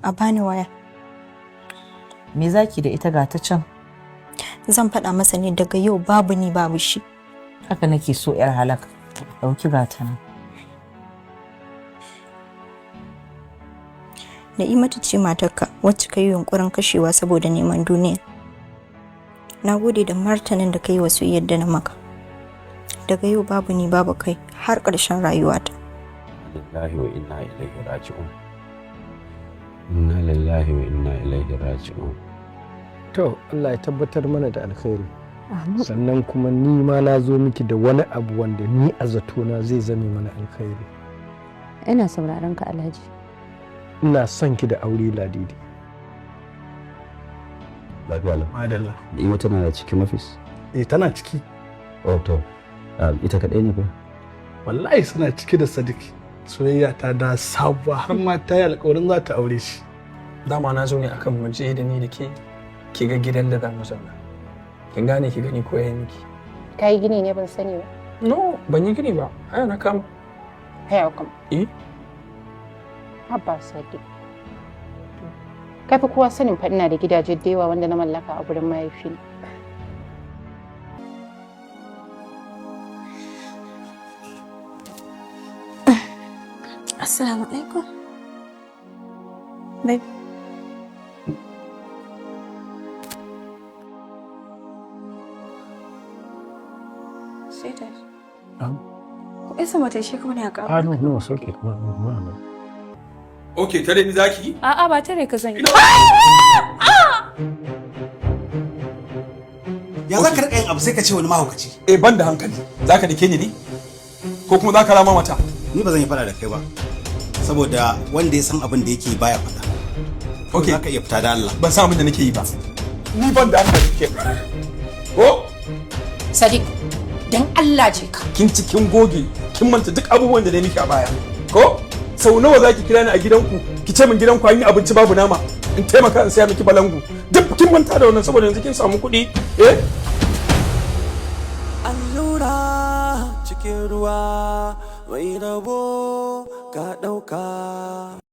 a bani waya. Me zaki da ita ga ta can? Zan faɗa masa ne daga yau babu ni babu shi. Haka nake so yar halaka. Dauki ga ta nan. Na'imatu ce matarka wacce ka yi yunkurin kashewa saboda neman duniya. Na gode da martanin da ka yi wasu yadda na maka. Daga yau babu ni babu kai har ƙarshen rayuwata. Lillahi wa inna ilaihi raji'un. Inna lillahi wa inna ilaihi raji'un. To Allah ya tabbatar mana da alkhairi. Sannan kuma ni ma na zo miki da wani abu wanda ni a zatona zai zame mana alkhairi. Ina sauraron ka Alhaji. Ina son ki da aure Ladidi. Lafiya lau. Madalla. Na'ima tana da cikin ofis? Tana ciki. Oh to. Ita kaɗai ne ba? Wallahi suna ciki da Sadiq. Soyayya ta da sabuwa har ma ta yi alƙawarin za ta aure shi. Dama na zo ne akan mu je da ni da ke ga gidan da za mu zauna. Kin gane ki gani ko yayi miki. Kai gini ne ban sani ba. No, ban yi gini ba. Haya na kama. Haya kam. Abba Sadiq. Kai fa kowa sanin fa ina da gidaje da yawa wanda na mallaka a gurin mahaifina. Assalamu alaikum. Babe. Sweetheart. Ko isa mata shi kuma ne a ƙafa? No, it's okay. Okay, tare ni zaki? A'a ba tare ka zan yi. Ya za ka riƙa yin abu sai ka ce wani mahaukaci? Ban da hankali. Za ka dake ni ne? Ko kuma za ka rama mata? Ni ba zan yi faɗa da kai ba. Saboda wanda ya san abin da yake baya faɗa. Okay. Za ka iya fita da Allah. Ban san abin da nake yi ba. Ni ban da hankali ke. Ko? Sadiq, dan Allah je ka. Kin cikin goge, kin manta duk abubuwan da na miki a baya. Ko? Sau nawa za ki kira ni a gidanku, ki ce min gidanku an yi abinci babu nama, in taimaka in saya miki balangu. Duk kin manta da wannan saboda yanzu kin samu kuɗi. Allura cikin ruwa mai rabo ka ɗauka.